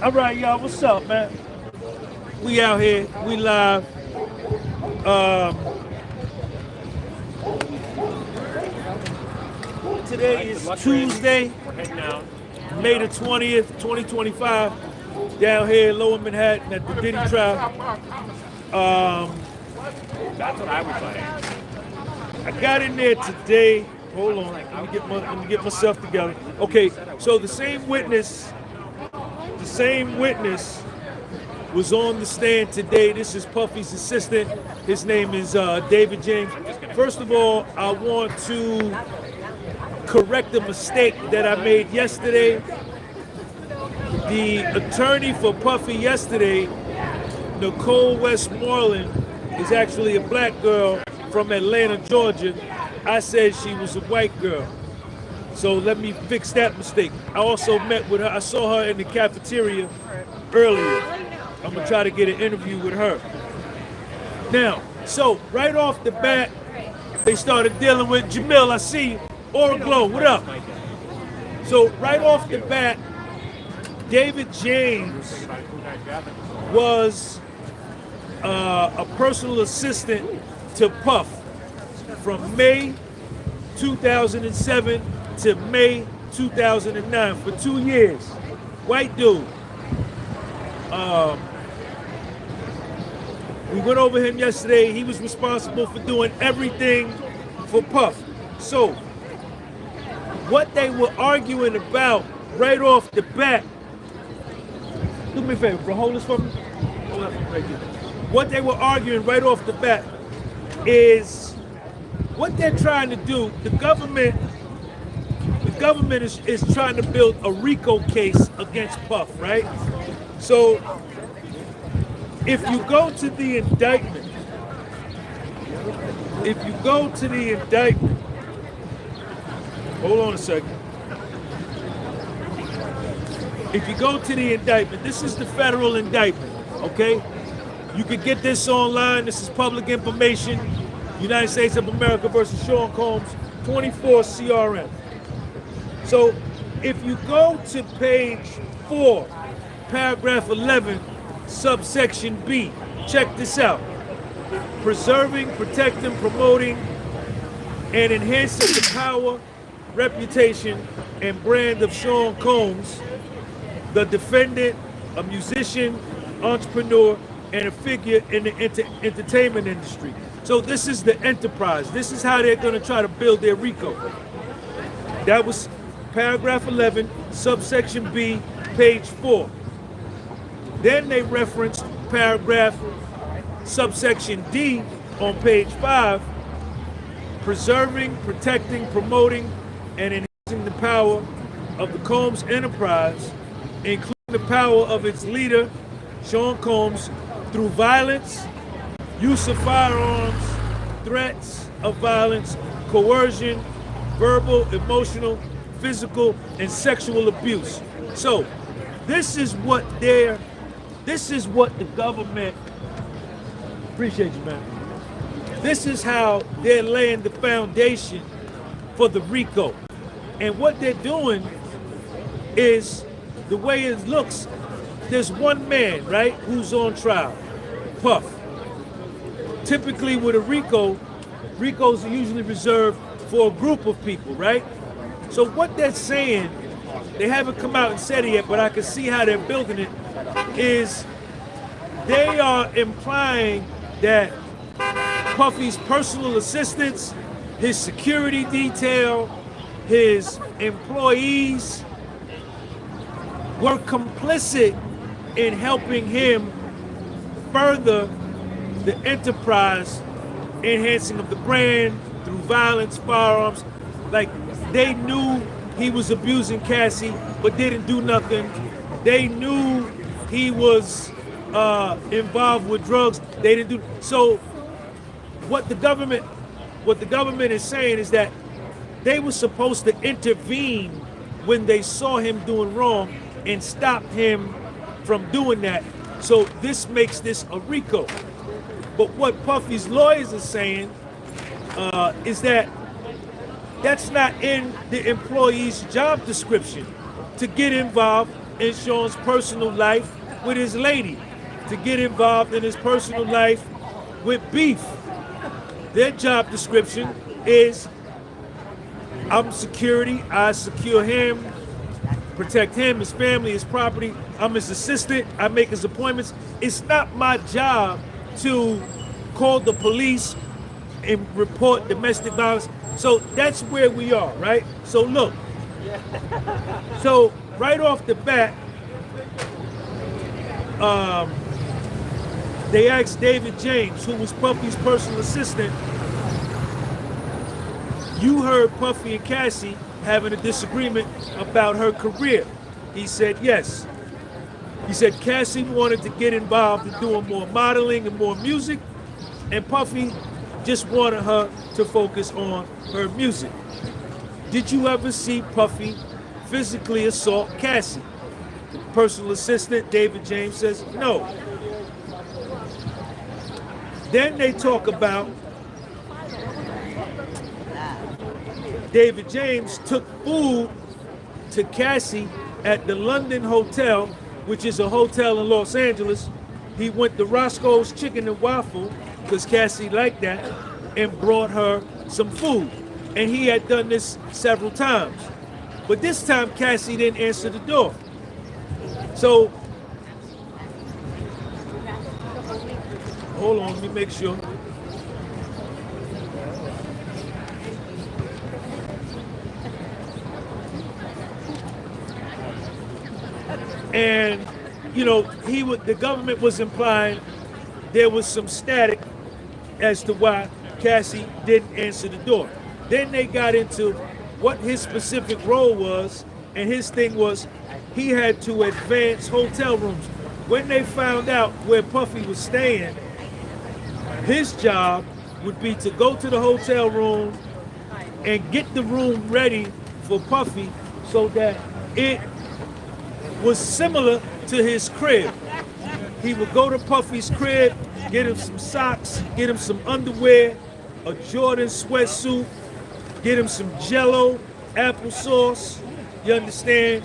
All right, y'all, what's up, man? We out here, we live. Today is Tuesday, May the 20th, 2025. Down here in Lower Manhattan at the Diddy trial. That's what I was like. I got in there today. Hold on, let me get myself together. Okay, so the same witness was on the stand today. This is Puffy's assistant. His name is David James. First of all, I want to correct a mistake that I made yesterday. The attorney for Puffy yesterday, Nicole Westmoreland, is actually a black girl from Atlanta, Georgia. I said she was a white girl. So let me fix that mistake. I also met with her. I saw her in the cafeteria earlier. I'm gonna try to get an interview with her. Now, so right off the bat, they started dealing with Jamil. I see you. Aura Glow, what up? So right off the bat, David James was a personal assistant to Puff from May 2007 to May 2009 for 2 years. White dude. We went over him yesterday. He was responsible for doing everything for Puff. So, what they were arguing about right off the bat, do me a favor, bro, hold this for me. Hold that right there. What they were arguing right off the bat is what they're trying to do. The government is trying to build a RICO case against Puff, right? So if you go to the indictment, hold on a second. If you go to the indictment, this is the federal indictment, okay? You can get this online. This is public information. United States of America versus Sean Combs, 24 CRM. So if you go to page 4, paragraph 11, subsection B, check this out. Preserving, protecting, promoting, and enhancing the power, reputation, and brand of Sean Combs, the defendant, a musician, entrepreneur, and a figure in the entertainment industry. So this is the enterprise. This is how they're going to try to build their RICO. That was paragraph 11, subsection B, page 4. Then they referenced paragraph subsection D on page 5, preserving, protecting, promoting, and enhancing the power of the Combs enterprise, including the power of its leader, Sean Combs, through violence, use of firearms, threats of violence, coercion, verbal, emotional, physical, and sexual abuse. So this is what the government, appreciate you, man. This is how they're laying the foundation for the RICO. And what they're doing is, the way it looks, there's one man, right, who's on trial, Puff. Typically with a RICO, RICOs are usually reserved for a group of people, right? So what they're saying, they haven't come out and said it yet, but I can see how they're building it, is they are implying that Puffy's personal assistants, his security detail, his employees were complicit in helping him further the enterprise, enhancing of the brand through violence, firearms. Like, they knew he was abusing Cassie, but didn't do nothing. They knew he was involved with drugs. They didn't do. So what the government is saying is that they were supposed to intervene when they saw him doing wrong and stop him from doing that. So this makes this a RICO. But what Puffy's lawyers are saying is that that's not in the employee's job description to get involved in Sean's personal life with his lady, to get involved in his personal life with beef. Their job description is, I'm security, I secure him, protect him, his family, his property. I'm his assistant, I make his appointments. It's not my job to call the police and report domestic violence. So that's where we are, right? So look, so right off the bat, they asked David James, who was Puffy's personal assistant, you heard Puffy and Cassie having a disagreement about her career. He said yes. He said Cassie wanted to get involved in doing more modeling and more music, and Puffy just wanted her to focus on her music. Did you ever see Puffy physically assault Cassie? The personal assistant, David James, says no. Then they talk about David James took food to Cassie at the London Hotel, which is a hotel in Los Angeles. He went to Roscoe's Chicken and Waffle, because Cassie liked that, and brought her some food. And he had done this several times. But this time Cassie didn't answer the door. So, hold on, let me make sure. And, you know, the government was implying there was some static as to why Cassie didn't answer the door. Then they got into what his specific role was, and his thing was he had to advance hotel rooms. When they found out where Puffy was staying, his job would be to go to the hotel room and get the room ready for Puffy so that it was similar to his crib. He would go to Puffy's crib, get him some socks, get him some underwear, a Jordan sweatsuit, get him some Jello, applesauce, you understand?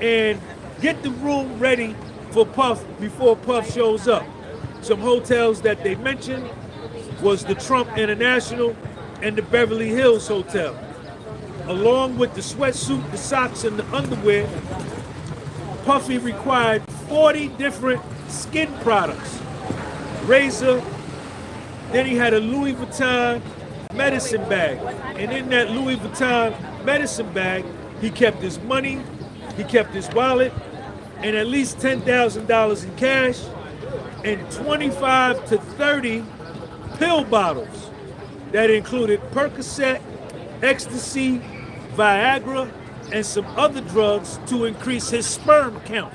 And get the room ready for Puff before Puff shows up. Some hotels that they mentioned was the Trump International and the Beverly Hills Hotel. Along with the sweatsuit, the socks, and the underwear, Puffy required 40 different skin products. Razor, then he had a Louis Vuitton medicine bag. And in that Louis Vuitton medicine bag, he kept his money, he kept his wallet, and at least $10,000 in cash, and 25 to 30 pill bottles that included Percocet, ecstasy, Viagra, and some other drugs to increase his sperm count.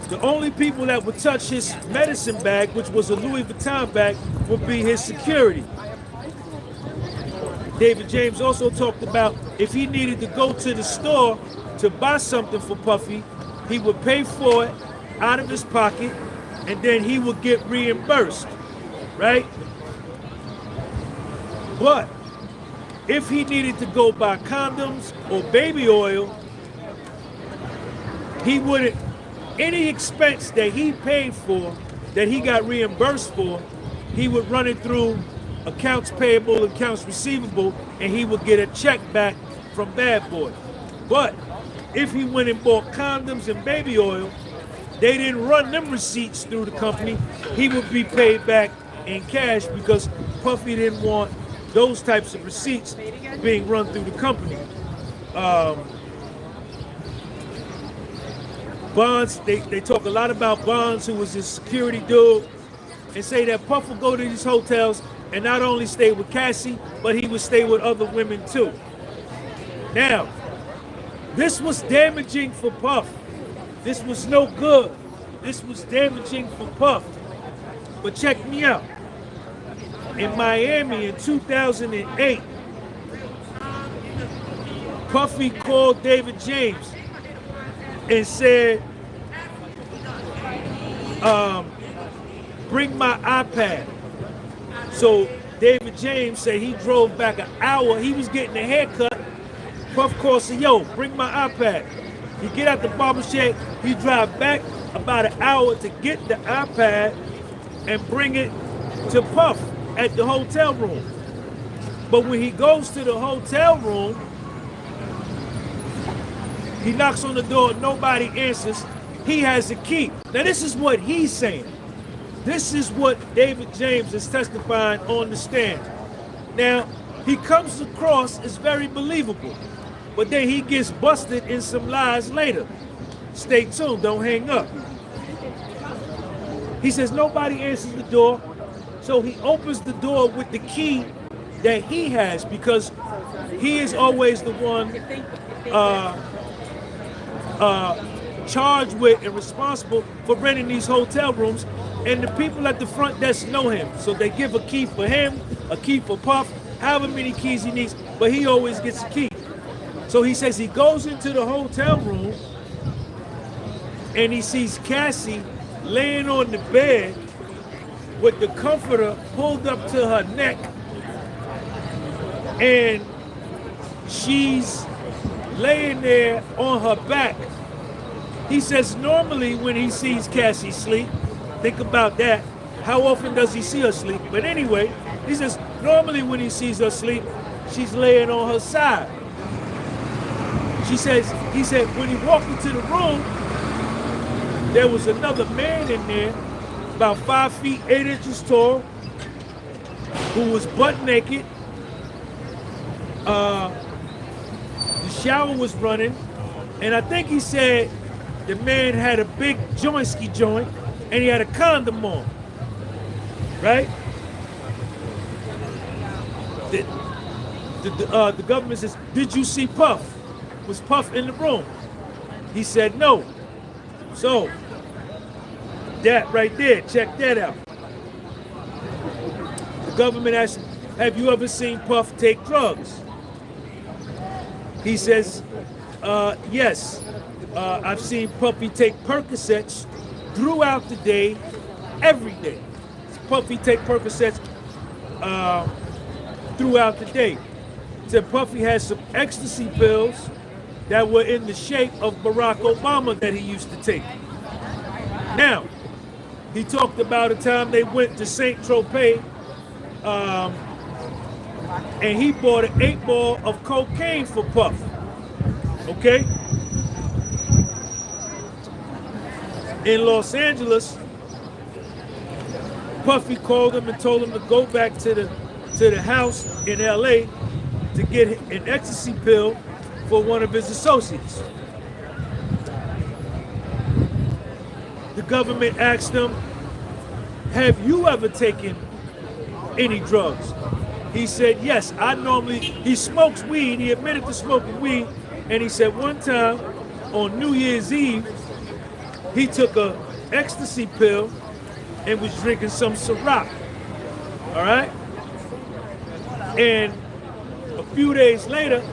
The only people that would touch his medicine bag, which was a Louis Vuitton bag, would be his security. David James also talked about if he needed to go to the store to buy something for Puffy, he would pay for it out of his pocket, and then he would get reimbursed, right? But if he needed to go buy condoms or baby oil, he wouldn't, any expense that he paid for, that he got reimbursed for, he would run it through accounts payable, accounts receivable, and he would get a check back from Bad Boy. But if he went and bought condoms and baby oil, they didn't run them receipts through the company. He would be paid back in cash because Puffy didn't want those types of receipts being run through the company. Bonds, they talk a lot about Bonds, who was his security dude, and say that Puff would go to these hotels and not only stay with Cassie, but he would stay with other women too. Now, this was damaging for Puff. This was no good. This was damaging for Puff. But check me out. In Miami in 2008, Puffy called David James and said, bring my iPad. So David James said he drove back an hour. He was getting a haircut. Puff calls said, yo, bring my iPad. He get out the barber shop. He drive back about an hour to get the iPad and bring it to Puff at the hotel room. But when he goes to the hotel room, he knocks on the door, nobody answers. He has a key. Now this is what he's saying. This is what David James is testifying on the stand. Now, he comes across as very believable, but then he gets busted in some lies later. Stay tuned, don't hang up. He says nobody answers the door, so he opens the door with the key that he has because he is always the one charged with and responsible for renting these hotel rooms, and the people at the front desk know him, so they give a key for him, a key for Puff, however many keys he needs, but he always gets a key. So he says he goes into the hotel room and he sees Cassie laying on the bed with the comforter pulled up to her neck, and she's laying there on her back. He says normally when he sees Cassie sleep, think about that, how often does he see her sleep? But anyway, he says normally when he sees her sleep, she's laying on her side. He said when he walked into the room, there was another man in there, about 5 feet 8 inches tall, who was butt naked. The shower was running, and I think he said the man had a big jointski joint, and he had a condom on, right? The government says, did you see Puff? Was Puff in the room? He said no. So, that right there, check that out. The government asked, have you ever seen Puff take drugs? He says, yes. I've seen Puffy take Percocets throughout the day, every day. Puffy take Percocets throughout the day. Said Puffy had some ecstasy pills that were in the shape of Barack Obama that he used to take. Now, he talked about a time they went to St. Tropez, and he bought an 8-ball of cocaine for Puff. Okay? In Los Angeles, Puffy called him and told him to go back to the house in LA to get an ecstasy pill for one of his associates. The government asked him, have you ever taken any drugs? He said, yes, he smokes weed, he admitted to smoking weed, and he said one time on New Year's Eve, he took a ecstasy pill and was drinking some Ciroc, all right? And a few days later,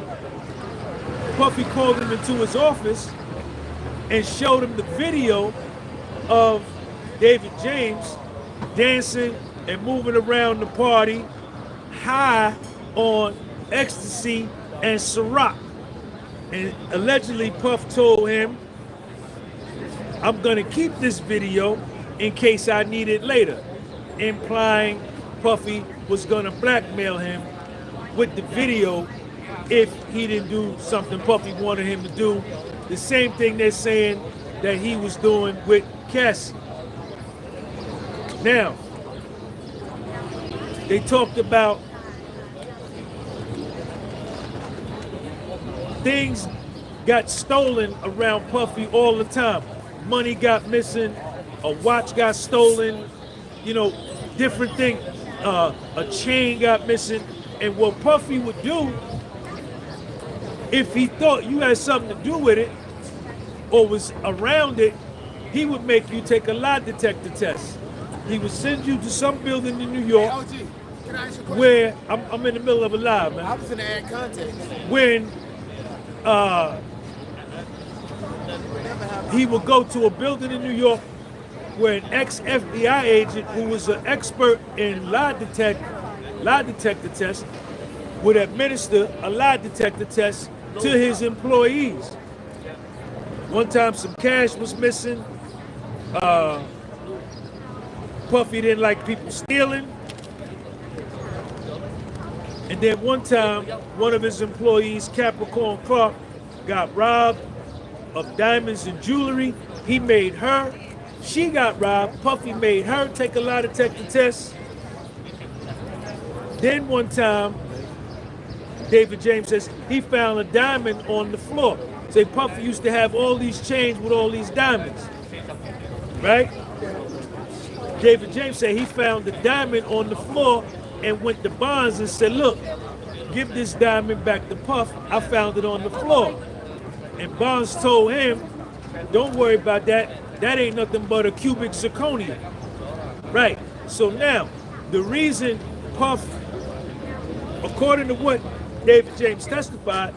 Puffy called him into his office and showed him the video of David James dancing and moving around the party high on ecstasy and Ciroc. And allegedly Puff told him, I'm gonna keep this video in case I need it later, implying Puffy was gonna blackmail him with the video if he didn't do something Puffy wanted him to do. The same thing they're saying that he was doing with Cassie. Now, they talked about things got stolen around Puffy all the time. Money got missing, a watch got stolen, different things. A chain got missing. And what Puffy would do, if he thought you had something to do with it or was around it, he would make you take a lie detector test. He would send you to some building in New York. Hey, OG, can I ask you a question? Where I'm in the middle of a live, man. I was gonna add context. When he would go to a building in New York where an ex-FBI agent who was an expert in lie detector lie detector test, would administer a lie detector test to his employees. One time some cash was missing. Puffy didn't like people stealing. And then one time, one of his employees, Capricorn Clark, got robbed of diamonds and jewelry. He made her. She got robbed. Puffy made her take a lie detector test. Then one time, David James says he found a diamond on the floor. Say Puffy used to have all these chains with all these diamonds, right? David James said he found the diamond on the floor and went to Bonds and said, look, give this diamond back to Puff. I found it on the floor. And Bonds told him, don't worry about that. That ain't nothing but a cubic zirconia. Right. So now, the reason Puff, according to what David James testified,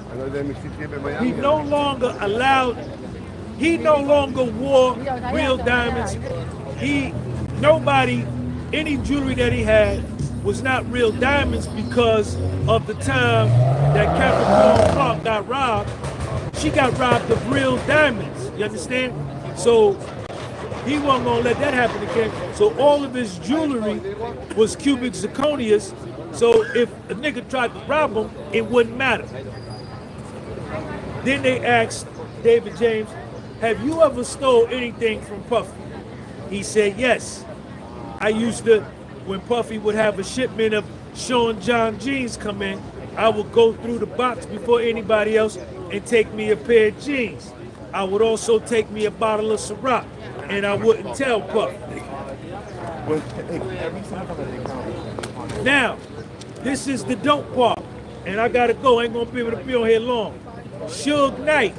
he no longer wore real diamonds. Any jewelry that he had was not real diamonds because of the time that Capricorn Clark got robbed. She got robbed of real diamonds, you understand? So he wasn't gonna let that happen again. So all of his jewelry was cubic zirconias. So if a nigga tried to rob him, it wouldn't matter. Then they asked David James, have you ever stole anything from Puffy? He said, yes. I used to, when Puffy would have a shipment of Sean John jeans come in, I would go through the box before anybody else and take me a pair of jeans. I would also take me a bottle of Ciroc, and I wouldn't tell Puff. Now, this is the dope part, and I gotta go. I ain't gonna be able to be on here long. Suge Knight.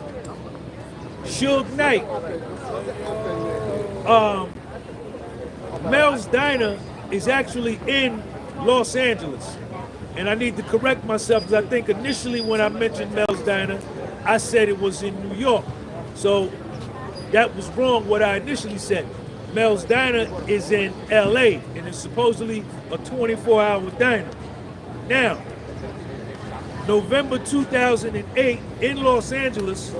Mel's Diner is actually in Los Angeles. And I need to correct myself because I think initially when I mentioned Mel's Diner, I said it was in New York. So that was wrong what I initially said. Mel's Diner is in LA and it's supposedly a 24-hour diner. Now, November 2008 in Los Angeles,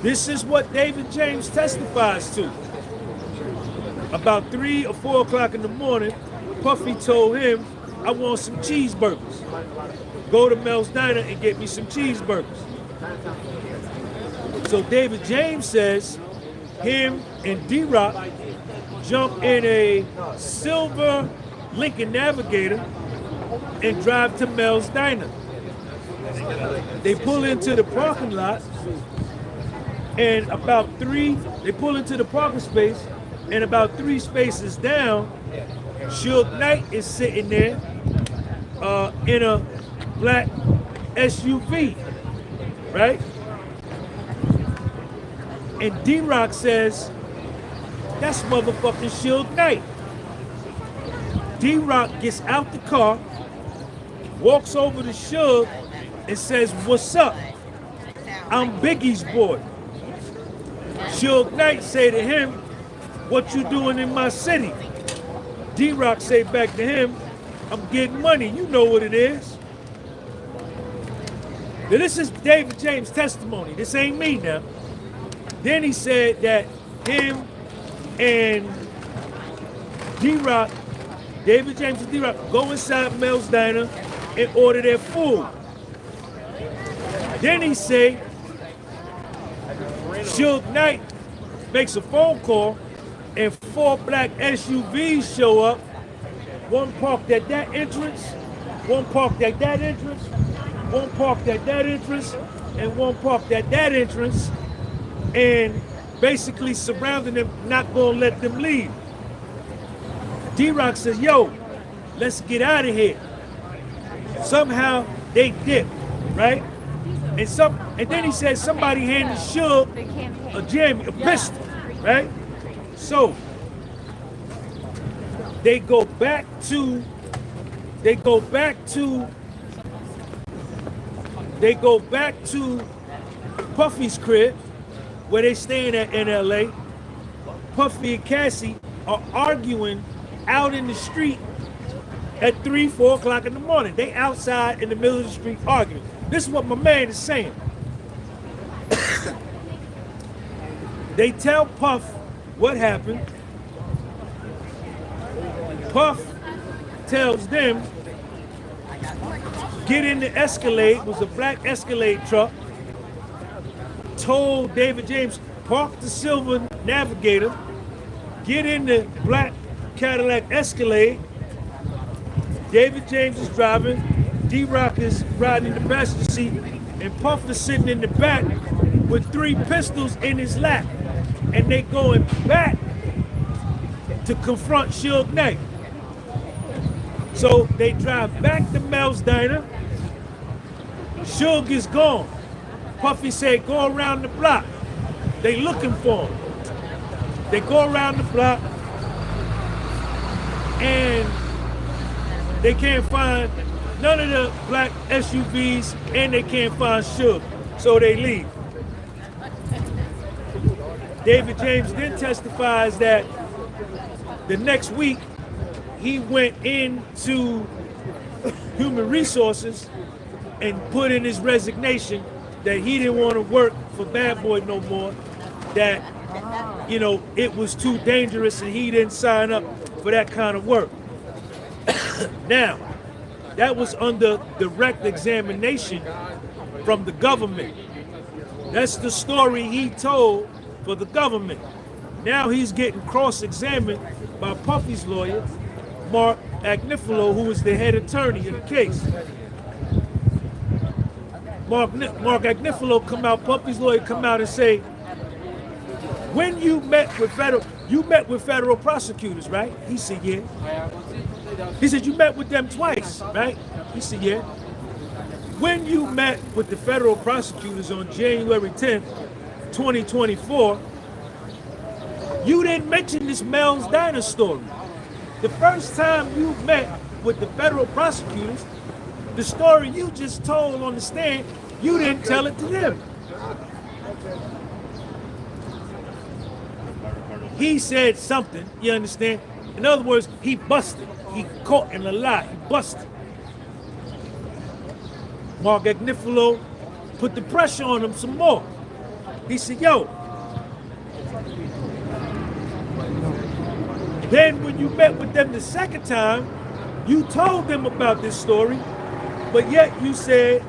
this is what David James testifies to. About 3 or 4 o'clock in the morning, Puffy told him, I want some cheeseburgers. Go to Mel's Diner and get me some cheeseburgers. So David James says him and D-Rock jump in a silver Lincoln Navigator and drive to Mel's Diner. They pull into the parking lot and they pull into the parking space and about 3 spaces down, Suge Knight is sitting there in a black SUV, right? And D-Rock says, that's motherfucking Suge Knight. D-Rock gets out the car, walks over to Suge and says, what's up? I'm Biggie's boy. Suge Knight say to him, what you doing in my city? D-Rock say back to him, I'm getting money, you know what it is. Now this is David James' testimony, this ain't me now. Then he said that him and D-Rock, David James and D-Rock, go inside Mel's Diner and order their food. Then he say, Suge Knight makes a phone call and 4 black SUVs show up, one parked at that entrance, one parked at that entrance, one parked at that entrance, and one parked at that entrance, and basically surrounding them, not gonna let them leave. D-Rock says, yo, let's get out of here. Somehow they dip, right? And then he says somebody handed Suge a jammy, a pistol, right? So they go back to Puffy's crib where they staying at in LA. Puffy and Cassie are arguing out in the street at 3, 4 o'clock in the morning. They outside in the middle of the street arguing. This is what my man is saying. They tell Puff what happened. Puff tells them, get in the Escalade. It was a black Escalade truck. Told David James, park the silver Navigator, get in the black Cadillac Escalade. David James is driving, D-Rock is riding in the passenger seat, and Puff is sitting in the back with 3 pistols in his lap. And they going back to confront Suge Knight. So they drive back to Mel's Diner. Suge is gone. Puffy said, go around the block. They looking for him. They go around the block and they can't find none of the black SUVs and they can't find Suge. So they leave. David James then testifies that the next week he went into human resources and put in his resignation that he didn't want to work for Bad Boy no more, that, you know, it was too dangerous and he didn't sign up for that kind of work. Now, that was under direct examination from the government. That's the story he told for the government. Now he's getting cross-examined by Puffy's lawyer, Mark Agnifilo, who is the head attorney in the case. Mark Agnifilo come out, Puffy's lawyer come out and say, when you met with federal prosecutors, right? He said, yeah. He said, you met with them twice, right? He said, yeah. When you met with the federal prosecutors on January 10th, 2024, you didn't mention this Mel's Diner story. The first time you met with the federal prosecutors, the story you just told on the stand, you didn't tell it to them. He said something, you understand? In other words, he busted. He caught in a lie, he busted. Mark Agnifilo put the pressure on him some more. He said, yo, then when you met with them the second time, you told them about this story, but yet you said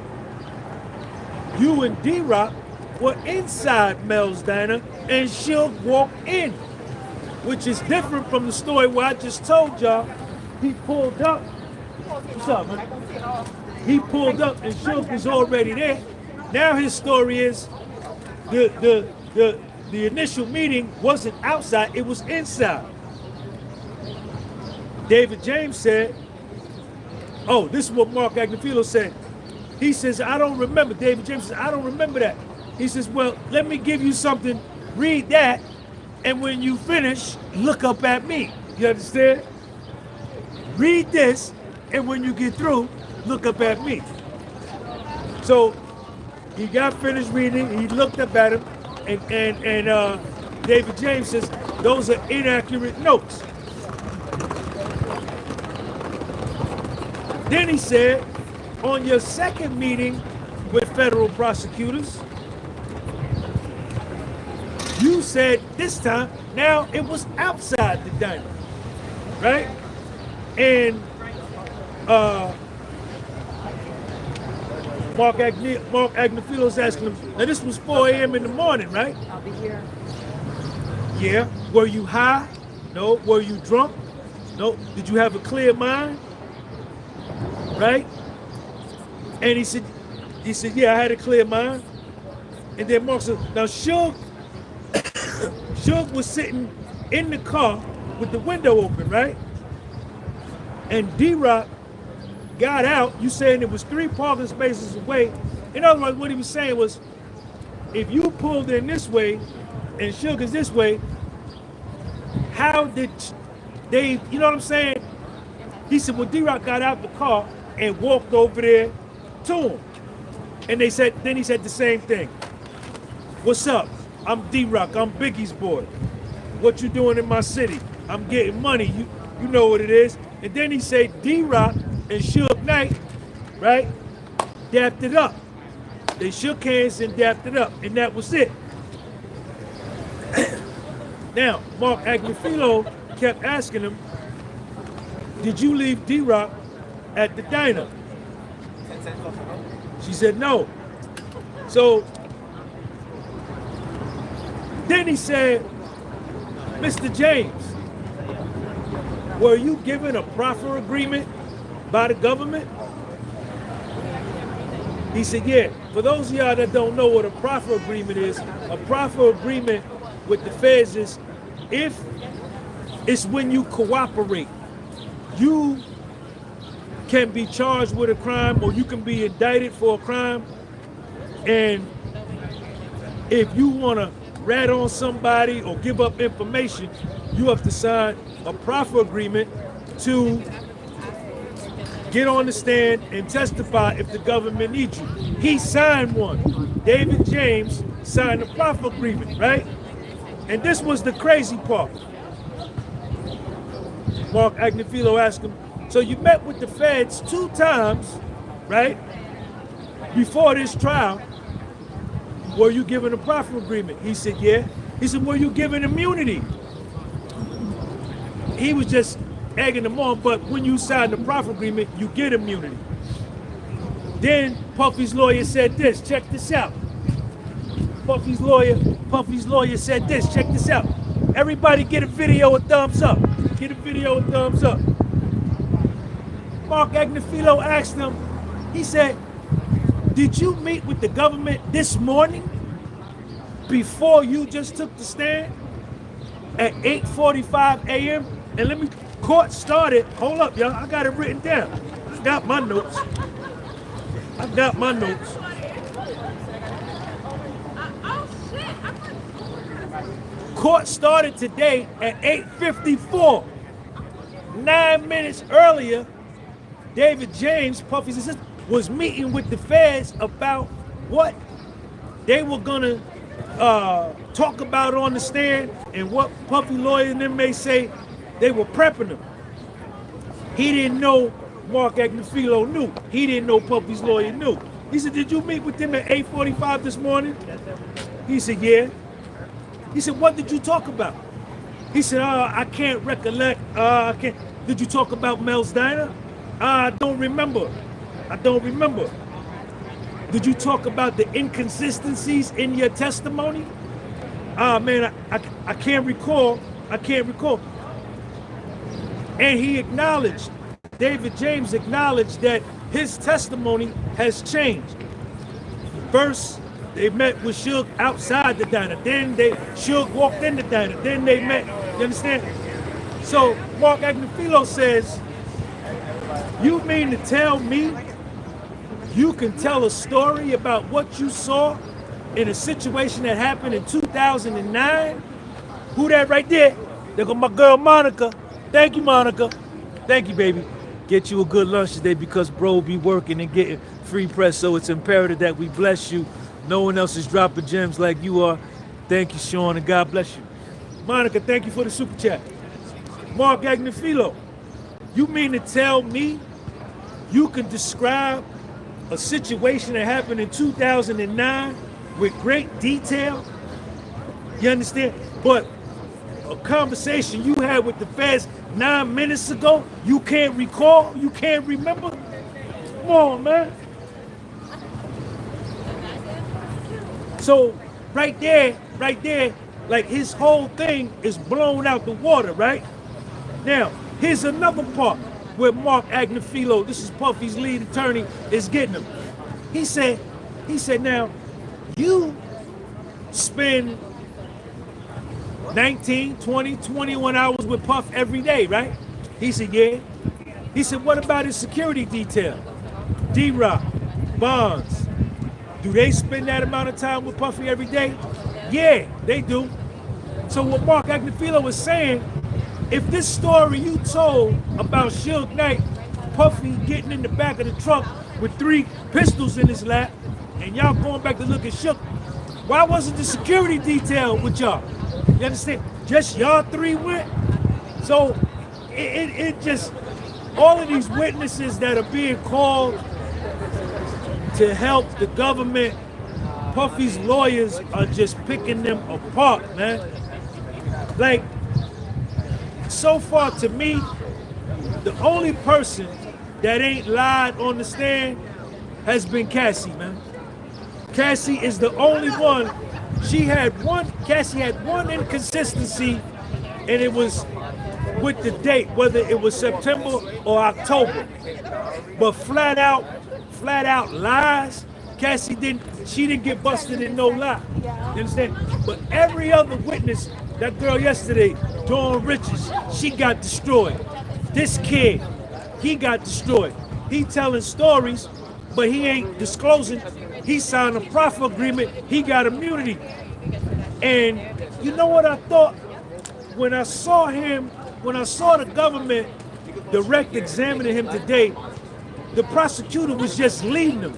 you and D-Rock were inside Mel's Diner and Suge walked in, which is different from the story where I just told y'all he pulled up. What's up, man? He pulled up and Suge was already there. Now his story is the initial meeting wasn't outside, it was inside. David James said, oh, this is what Mark Agnifilo said. He says, I don't remember. David James says, I don't remember that. He says, well, let me give you something. Read that. And when you finish, look up at me. You understand? Read this. And when you get through, look up at me. So he got finished reading. He looked up at him. And David James says, those are inaccurate notes. Then he said, on your second meeting with federal prosecutors, you said this time, now it was outside the diner, right? And Mark Agnifilo's asking him, now this was 4 a.m. in the morning, right? I'll be here. Yeah. Were you high? No. Were you drunk? No. Did you have a clear mind? Right? And he said, yeah, I had a clear mind. And then Mark said, now Suge was sitting in the car with the window open, right? And D-Rock got out. You saying it was 3 parking spaces away. In other words, what he was saying was, if you pulled in this way and Suge is this way, how did they, you know what I'm saying? He said, well, D-Rock got out the car and walked over there to him. And they said, then he said the same thing. What's up? I'm D-Rock, I'm Biggie's boy. What you doing in my city? I'm getting money, you know what it is. And then he said D-Rock and Suge Knight, right, dapped it up. They shook hands and dapped it up, and that was it. Now, Mark Agnifilo kept asking him, did you leave D-Rock at the diner? She said no. So then he said, Mr. James, were you given a proffer agreement by the government? He said, yeah. For those of y'all that don't know what a proffer agreement is, a proffer agreement with the feds is if it's when you cooperate. You can be charged with a crime or you can be indicted for a crime. And if you want to rat on somebody or give up information, you have to sign a proffer agreement to get on the stand and testify if the government needs you. He signed one. David James signed a proffer agreement, right? And this was the crazy part. Mark Agnifilo asked him, so you met with the feds 2 times, right? Before this trial, were you given a proffer agreement? He said, yeah. He said, were you given immunity? He was just egging them on, but when you sign the proffer agreement, you get immunity. Then Puffy's lawyer said this, check this out. Puffy's lawyer said this, check this out. Everybody get a video a thumbs up. Get a video a thumbs up. Mark Agnifilo asked him, he said, did you meet with the government this morning before you just took the stand at 8:45 a.m.? And let me, court started, hold up y'all, I got it written down. I got my notes. Court started today at 8:54. 9 minutes earlier, David James, Puffy's assistant, was meeting with the feds about what they were gonna talk about on the stand and what Puffy lawyer and them may say. They were prepping him. He didn't know Mark Agnifilo knew. He didn't know Puffy's lawyer knew. He said, did you meet with them at 8:45 this morning? He said, yeah. He said, what did you talk about? He said, I can't recollect. Did you talk about Mel's Diner? I don't remember. Did you talk about the inconsistencies in your testimony? Man, I can't recall. And he acknowledged, David James acknowledged that his testimony has changed. First, they met with Suge outside the diner. Then Suge walked in the diner. Then they met. You understand? So Mark Agnifilo says, you mean to tell me you can tell a story about what you saw in a situation that happened in 2009? Who that right there? There go my girl Monica. Thank you, Monica. Thank you, baby. Get you a good lunch today because bro be working and getting free press, so it's imperative that we bless you. No one else is dropping gems like you are. Thank you, Sean, and God bless you. Monica, thank you for the super chat. Mark Agnifilo, you mean to tell me you can describe a situation that happened in 2009 with great detail? You understand? But a conversation you had with the feds 9 minutes ago, you can't recall? You can't remember? Come on, man. So right there, like his whole thing is blown out the water, right? Now, here's another part where Mark Agnifilo, this is Puffy's lead attorney, is getting him. He said, now, you spend 19, 20, 21 hours with Puff every day, right? He said, yeah. He said, what about his security detail? D-Rock, Bonds, do they spend that amount of time with Puffy every day? Yeah, they do. So what Mark Agnifilo is saying, if this story you told about Suge Knight, Puffy getting in the back of the truck with 3 pistols in his lap, and y'all going back to look at Suge, why wasn't the security detail with y'all? You understand? Just y'all 3 went. So it just, all of these witnesses that are being called to help the government, Puffy's lawyers are just picking them apart, man. Like, so far to me, the only person that ain't lied on the stand has been Cassie, man. Cassie is the only one. Cassie had one inconsistency, and it was with the date, whether it was September or October. But flat out lies, Cassie didn't get busted in no lie. You understand? But every other witness, that girl yesterday, Dawn Richards, she got destroyed. This kid, he got destroyed. He telling stories, but he ain't disclosing. He signed a Progfer agreement, he got immunity. And you know what I thought? When I saw the government direct examining him today, the prosecutor was just leading them,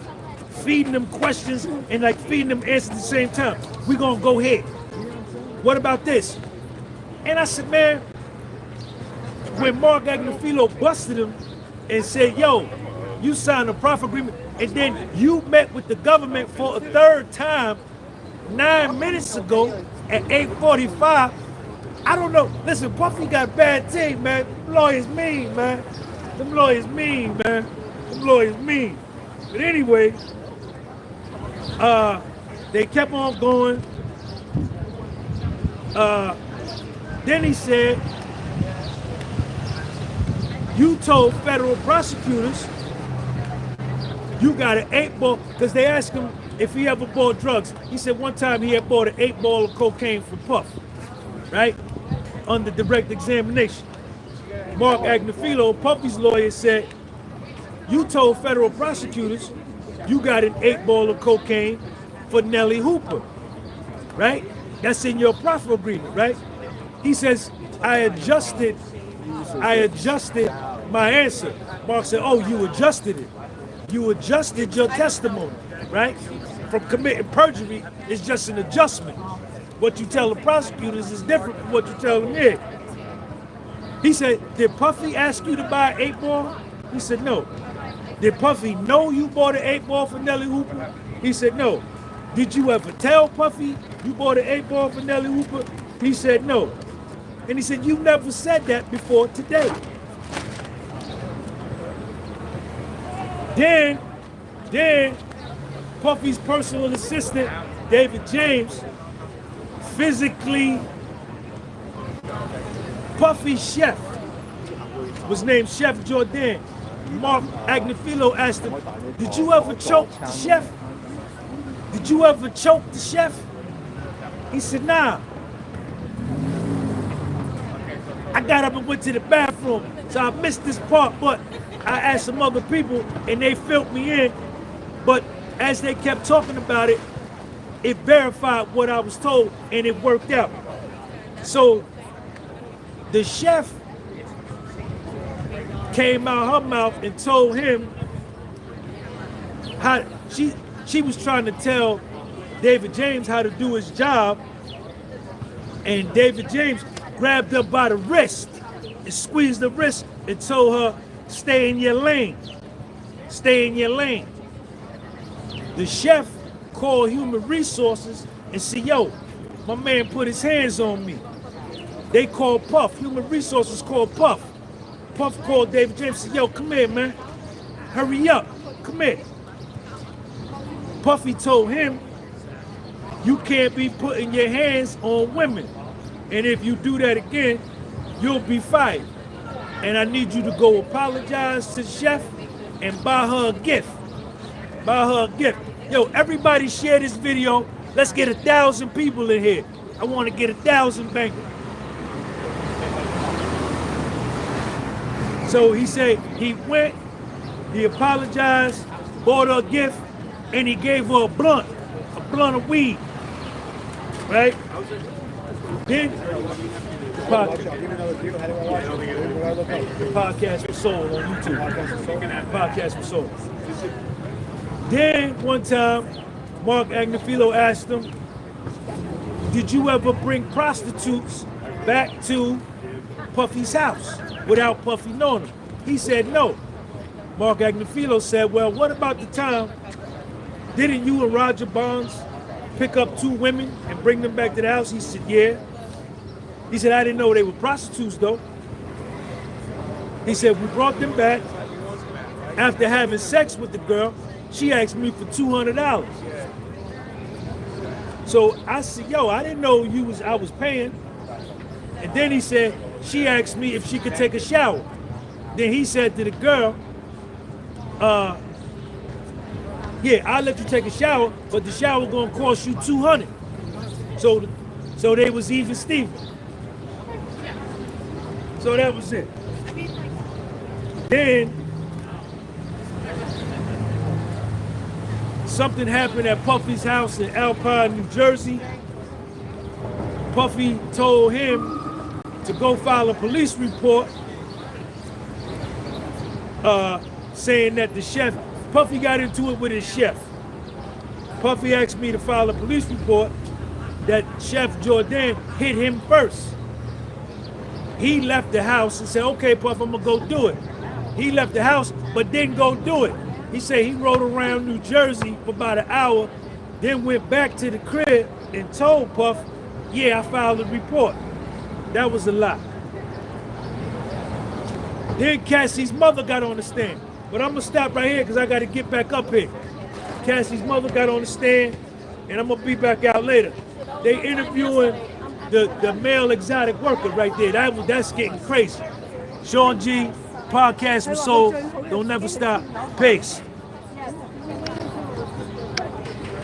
feeding them questions and like feeding them answers at the same time. We're gonna go ahead. What about this? And I said, man, when Mark Agnifilo busted him and said, yo, you signed a Progfer agreement, and then you met with the government for a third time 9 minutes ago at 8:45. I don't know. Listen, Puffy got a bad team, man. Them lawyers mean, man. Them lawyers mean, man. Them lawyers mean. But anyway, they kept on going. Then he said, you told federal prosecutors you got an 8-ball, because they asked him if he ever bought drugs. He said one time he had bought an 8-ball of cocaine from Puff, right? Under direct examination. Mark Agnifilo, Puffy's lawyer, said, you told federal prosecutors you got an 8-ball of cocaine for Nellie Hooper, right? That's in your Progfer agreement, right? He says, I adjusted my answer. Mark said, oh, you adjusted it. You adjusted your testimony, right? From committing perjury is just an adjustment. What you tell the prosecutors is different from what you tell them here. He said, did Puffy ask you to buy an 8-ball? He said, no. Did Puffy know you bought an 8-ball for Nellie Hooper? He said, no. Did you ever tell Puffy you bought an 8-ball for Nellie Hooper? He said, no. And he said, you never said that before today. Then Puffy's personal assistant, David James, physically, Puffy's chef was named Chef Jordan. Mark Agnifilo asked him, did you ever choke the chef? Did you ever choke the chef? He said, nah. I got up and went to the bathroom, so I missed this part, but I asked some other people and they filled me in. But as they kept talking about it, it verified what I was told and it worked out. So the chef came out her mouth and told him how she was trying to tell David James how to do his job, and David James grabbed her by the wrist and squeezed the wrist and told her, stay in your lane. Stay in your lane. The chef called human resources and said, yo, my man put his hands on me. They called Puff. Human resources called Puff. Puff called David James and said, yo, come here, man. Hurry up. Come here. Puffy told him, you can't be putting your hands on women. And if you do that again, you'll be fired. And I need you to go apologize to the chef and buy her a gift. Buy her a gift. Yo, everybody share this video. Let's get 1,000 people in here. I want to get 1,000 bankers. So he said he went, he apologized, bought her a gift, and he gave her a blunt of weed. Right? Then the podcast was sold on YouTube. The podcast was sold. Then one time, Mark Agnifilo asked him, did you ever bring prostitutes back to Puffy's house without Puffy knowing him? He said no. Mark Agnifilo said, well, what about the time, didn't you and Roger Bonds pick up 2 women and bring them back to the house? He said, yeah. He said, I didn't know they were prostitutes though. He said, we brought them back. After having sex with the girl, she asked me for $200. So I said, yo, I didn't know I was paying. And then he said, she asked me if she could take a shower. Then he said to the girl, yeah, I'll let you take a shower, but the shower gonna cost you $200. So they was even Steven. So that was it. Then something happened at Puffy's house in Alpine, New Jersey. Puffy told him to go file a police report saying that the chef, Puffy got into it with his chef. Puffy asked me to file a police report that Chef Jordan hit him first. He left the house and said, okay, Puff, I'm gonna go do it. He left the house, but didn't go do it. He said he rode around New Jersey for about an hour, then went back to the crib and told Puff, yeah, I filed a report. That was a lie. Then Cassie's mother got on the stand. But I'm gonna stop right here because I gotta get back up here. Cassie's mother got on the stand, and I'm gonna be back out later. They interviewing the male exotic worker right there. That's getting crazy. Sean G, podcast was sold. Don't never stop. Peace.